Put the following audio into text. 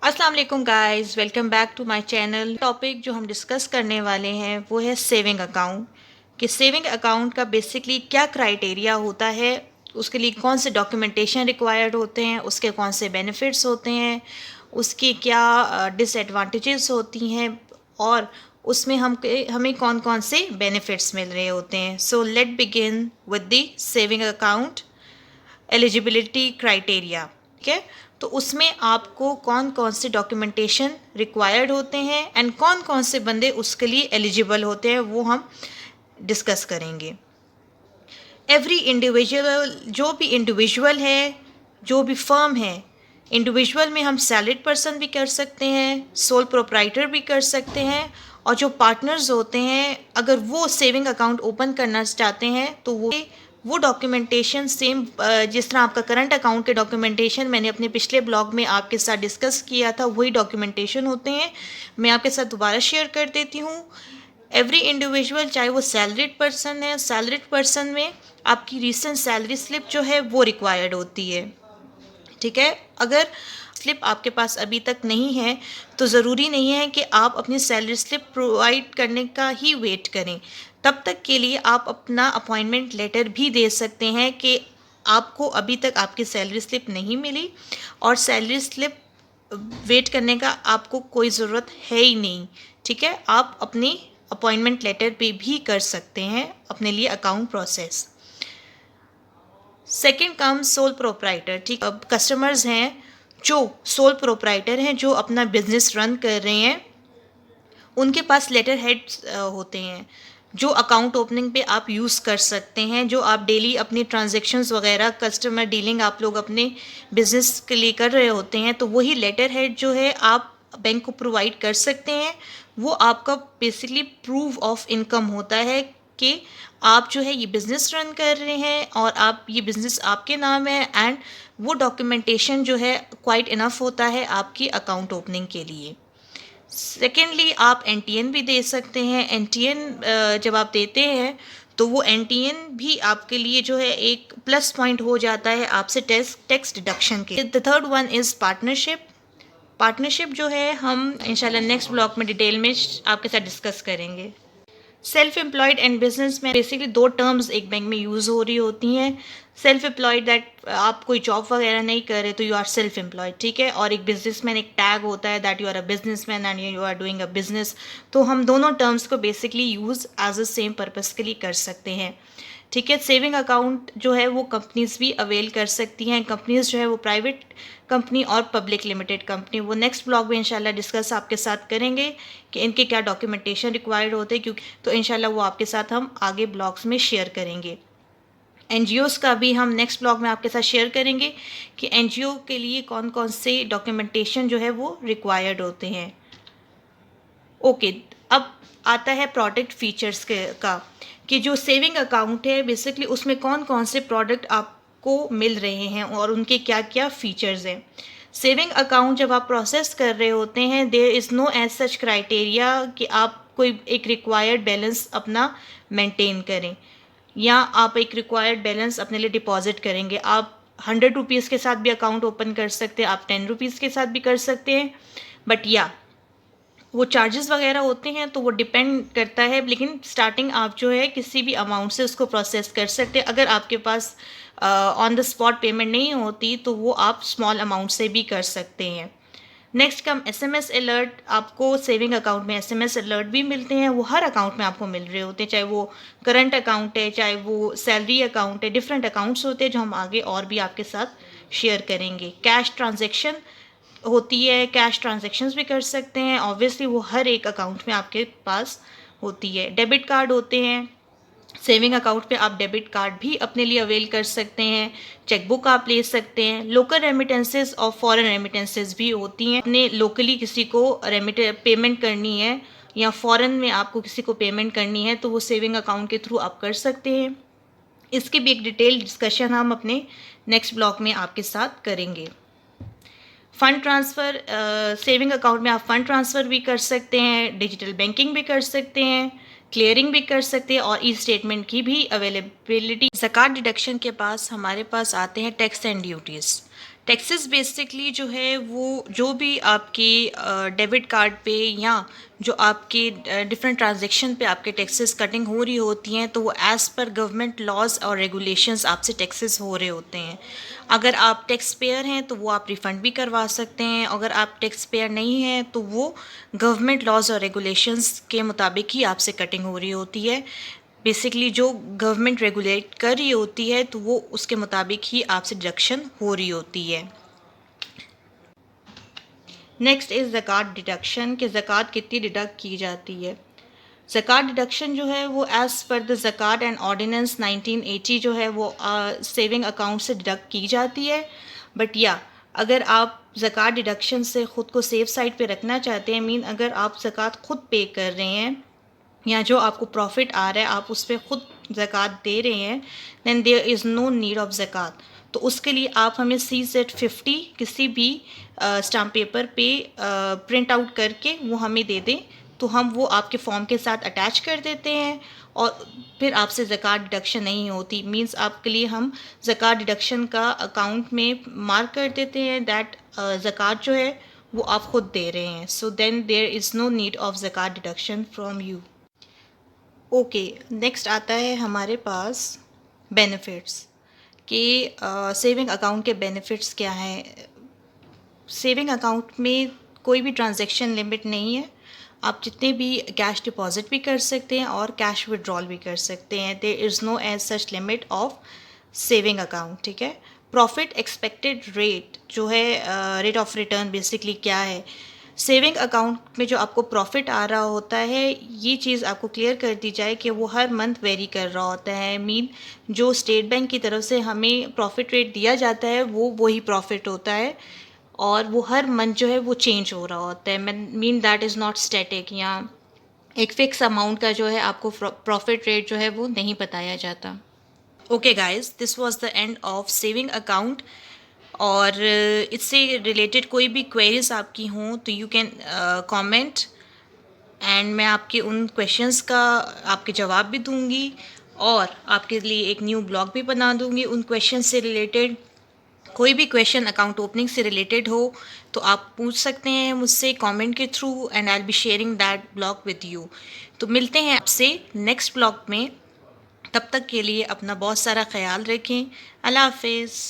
अस्सलाम वालेकुम guys, welcome back to my channel. Topic जो हम डिस्कस करने वाले हैं वो है सेविंग अकाउंट। कि सेविंग अकाउंट का बेसिकली क्या क्राइटेरिया होता है, उसके लिए कौन से डॉक्यूमेंटेशन रिक्वायर्ड होते हैं, उसके कौन से बेनिफिट्स होते हैं, उसकी क्या डिसएडवांटेजेस होती हैं और उसमें हमें कौन कौन से बेनिफिट्स मिल रहे होते हैं। So let begin with the saving account eligibility criteria. ठीक है, तो उसमें आपको कौन कौन से डॉक्यूमेंटेशन रिक्वायर्ड होते हैं एंड कौन कौन से बंदे उसके लिए एलिजिबल होते हैं वो हम डिस्कस करेंगे। एवरी इंडिविजुअल, जो भी इंडिविजुअल है, जो भी फर्म है, इंडिविजुअल में हम सैलरीड पर्सन भी कर सकते हैं, सोल प्रोप्राइटर भी कर सकते हैं, और जो पार्टनर्स होते हैं अगर वो सेविंग अकाउंट ओपन करना चाहते हैं तो वो डॉक्यूमेंटेशन सेम जिस तरह आपका करंट अकाउंट के डॉक्यूमेंटेशन मैंने अपने पिछले ब्लॉग में आपके साथ डिस्कस किया था, वही डॉक्यूमेंटेशन होते हैं। मैं आपके साथ दोबारा शेयर कर देती हूँ। एवरी इंडिविजुअल, चाहे वो सैलरीड पर्सन है, सैलरीड पर्सन में आपकी रिसेंट सैलरी स्लिप जो है वो रिक्वायर्ड होती है। ठीक है, अगर स्लिप आपके पास अभी तक नहीं है तो ज़रूरी नहीं है कि आप अपनी सैलरी स्लिप प्रोवाइड करने का ही वेट करें। तब तक के लिए आप अपना अपॉइंटमेंट लेटर भी दे सकते हैं कि आपको अभी तक आपकी सैलरी स्लिप नहीं मिली, और सैलरी स्लिप वेट करने का आपको कोई ज़रूरत है ही नहीं। ठीक है, आप अपनी अपॉइंटमेंट लेटर पे भी कर सकते हैं अपने लिए अकाउंट प्रोसेस। सेकंड कम सोल प्रोप्राइटर। ठीक, अब कस्टमर्स हैं जो सोल प्रोप्राइटर हैं, जो अपना बिजनेस रन कर रहे हैं, उनके पास लेटर हेड्स होते हैं जो अकाउंट ओपनिंग पे आप यूज़ कर सकते हैं, जो आप डेली अपनी ट्रांजेक्शन्स वगैरह कस्टमर डीलिंग आप लोग अपने बिजनेस के लिए कर रहे होते हैं, तो वही लेटर हेड जो है आप बैंक को प्रोवाइड कर सकते हैं। वो आपका बेसिकली प्रूफ ऑफ इनकम होता है कि आप जो है ये बिज़नेस रन कर रहे हैं और आप ये बिज़नेस आपके नाम है, एंड वो डॉक्यूमेंटेशन जो है क्वाइट इनफ होता है आपकी अकाउंट ओपनिंग के लिए। सेकेंडली, आप एनटीएन भी दे सकते हैं। एनटीएन जब आप देते हैं तो वो एनटीएन भी आपके लिए जो है एक प्लस पॉइंट हो जाता है आपसे टैक्स डिडक्शन के। The third one is partnership. Partnership जो है हम इंशाल्लाह नेक्स्ट ब्लॉग में डिटेल में आपके साथ डिस्कस करेंगे। सेल्फ एम्प्लॉयड एंड बिजनेस में बेसिकली दो टर्म्स एक बैंक में यूज़ हो रही होती हैं। सेल्फ एम्प्लॉयड, दैट आप कोई जॉब वगैरह नहीं कर रहे तो यू आर सेल्फ एम्प्लॉयड। ठीक है, और एक बिजनेसमैन एक टैग होता है that you are a businessman and you are doing a business. तो हम दोनों टर्म्स को basically use as a same purpose के लिए कर सकते हैं। ठीक है, सेविंग अकाउंट जो है वो कंपनीज भी अवेल कर सकती हैं। कंपनीज जो है वो प्राइवेट कंपनी और पब्लिक लिमिटेड कंपनी, वो नेक्स्ट ब्लॉग में इंशाल्लाह डिस्कस आपके साथ करेंगे कि इनके क्या डॉक्यूमेंटेशन रिक्वायर्ड होते हैं, क्योंकि तो इंशाल्लाह वो आपके साथ हम आगे ब्लॉग्स में शेयर करेंगे। एनजीओज़ का भी हम नेक्स्ट ब्लॉग में आपके साथ शेयर करेंगे कि एनजीओ के लिए कौन कौन से डॉक्यूमेंटेशन जो है वो रिक्वायर्ड होते हैं। ओके, अब आता है प्रोडक्ट फीचर्स के का, कि जो सेविंग अकाउंट है बेसिकली उसमें कौन कौन से प्रोडक्ट आपको मिल रहे हैं और उनके क्या क्या फीचर्स हैं। सेविंग अकाउंट जब आप प्रोसेस कर रहे होते हैं, there is no as such criteria कि आप कोई एक रिक्वायर्ड बैलेंस अपना मेंटेन करें या आप एक रिक्वायर्ड बैलेंस अपने लिए डिपॉजिट करेंगे। आप 100 रुपीज़ के साथ भी अकाउंट ओपन कर सकते हैं, आप 10 रुपीज़ के साथ भी कर सकते हैं, बट या वो चार्जेस वगैरह होते हैं तो वो डिपेंड करता है। लेकिन स्टार्टिंग आप जो है किसी भी अमाउंट से उसको प्रोसेस कर सकते हैं। अगर आपके pass on the spot payment नहीं होती तो वो आप स्मॉल अमाउंट से भी कर सकते हैं। Next come SMS alert. आपको सेविंग अकाउंट में एसएमएस अलर्ट भी मिलते हैं, वो हर अकाउंट में आपको मिल रहे होते हैं, चाहे वो करंट अकाउंट है, चाहे वो सैलरी अकाउंट है, डिफरेंट अकाउंट्स होते हैं जो हम आगे और भी आपके साथ शेयर करेंगे। कैश ट्रांजेक्शन होती है, कैश ट्रांजेक्शन्स भी कर सकते हैं, ऑब्वियसली वो हर एक अकाउंट में आपके पास होती है। डेबिट कार्ड होते हैं, सेविंग अकाउंट पे आप डेबिट कार्ड भी अपने लिए अवेल कर सकते हैं, चेकबुक आप ले सकते हैं। लोकल रेमिटेंसेस और फॉरेन रेमिटेंसेस भी होती हैं। अपने लोकली किसी को पेमेंट करनी है या फॉरेन में आपको किसी को पेमेंट करनी है तो वो सेविंग अकाउंट के थ्रू आप कर सकते हैं। इसकी भी एक डिटेल डिस्कशन हम अपने नेक्स्ट ब्लॉग में आपके साथ करेंगे। फ़ंड ट्रांसफ़र, सेविंग अकाउंट में आप फ़ंड ट्रांसफ़र भी कर सकते हैं, डिजिटल बैंकिंग भी कर सकते हैं, क्लियरिंग भी कर सकते हैं, और ई स्टेटमेंट की भी अवेलेबिलिटी। ज़कात डिडक्शन के पास हमारे पास आते हैं tax and duties. Taxes basically जो है वो जो भी आपके डेबिट कार्ड पे या जो आपके डिफरेंट ट्रांजैक्शन पे आपके टैक्सेस कटिंग हो रही होती हैं, तो वो एज़ पर गवर्नमेंट लॉज और रेगुलेशंस आपसे टैक्सेस हो रहे होते हैं। अगर आप टैक्स पेयर हैं तो वो आप रिफ़ंड भी करवा सकते हैं, अगर आप टैक्स पेयर नहीं हैं तो वो गवर्नमेंट लॉज और रेगुलेशंस के मुताबिक ही आपसे कटिंग हो रही होती है। बेसिकली जो गवर्नमेंट रेगुलेट कर रही होती है तो वो उसके मुताबिक ही आपसे डिडक्शन हो रही होती है। नेक्स्ट इज़ ज़कात डिडक्शन, कि ज़कात कितनी डिडक्ट की जाती है। ज़कात डिडक्शन जो है वो एज़ पर द ज़कात एंड ऑर्डिनेंस 1980 जो है वो सेविंग अकाउंट से डिडक्ट की जाती है। बट या अगर आप ज़कात डिडक्शन से ख़ुद को सेफ साइड पे रखना चाहते हैं, मीन अगर आप ज़कात ख़ुद पे कर रहे हैं या जो आपको प्रॉफिट आ रहा है आप उस पर ख़ुद ज़कात दे रहे हैं, then there is no need of ज़कात। तो उसके लिए आप हमें CZ50 किसी भी स्टाम्प पेपर पे प्रिंट आउट करके वो हमें दे दें, तो हम वो आपके फॉर्म के साथ अटैच कर देते हैं और फिर आपसे ज़कात डिडक्शन नहीं होती। मींस आपके लिए हम ज़कात डिडक्शन का अकाउंट में मार्क कर देते हैं दैट ज़कात जो है वो आप ख़ुद दे रहे हैं। So then there is no need of ज़कात deduction from you. Okay, next आता है हमारे पास बेनिफिट्स, कि सेविंग अकाउंट के बेनिफिट्स क्या हैं। सेविंग अकाउंट में कोई भी ट्रांजैक्शन लिमिट नहीं है, आप जितने भी कैश डिपॉजिट भी कर सकते हैं और कैश विड्रॉल भी कर सकते हैं। There is no as such limit of saving account, ठीक है। प्रॉफिट एक्सपेक्टेड रेट जो है, रेट ऑफ रिटर्न बेसिकली क्या है। सेविंग अकाउंट में जो आपको प्रॉफिट आ रहा होता है, ये चीज़ आपको क्लियर कर दी जाए कि वो हर मंथ वेरी कर रहा होता है। मीन जो स्टेट बैंक की तरफ से हमें प्रॉफिट रेट दिया जाता है वो वही प्रॉफिट होता है और वो हर मंथ जो है वो चेंज हो रहा होता है। Mean that is not static, या एक फ़िक्स अमाउंट का जो है आपको प्रॉफिट रेट जो है वो नहीं बताया जाता। Okay guys, this was the end of saving account. और इससे रिलेटेड कोई भी क्वेरीज आपकी हों तो यू कैन कमेंट, एंड मैं आपके उन क्वेश्चंस का आपके जवाब भी दूंगी और आपके लिए एक न्यू ब्लॉग भी बना दूंगी उन क्वेश्चन से रिलेटेड। कोई भी क्वेश्चन अकाउंट ओपनिंग से रिलेटेड हो तो आप पूछ सकते हैं मुझसे कमेंट के through, and I will be sharing that blog with you. तो मिलते हैं आपसे नेक्स्ट ब्लॉग में, तब तक के लिए अपना बहुत सारा ख्याल रखें। अल्लाह हाफिज़।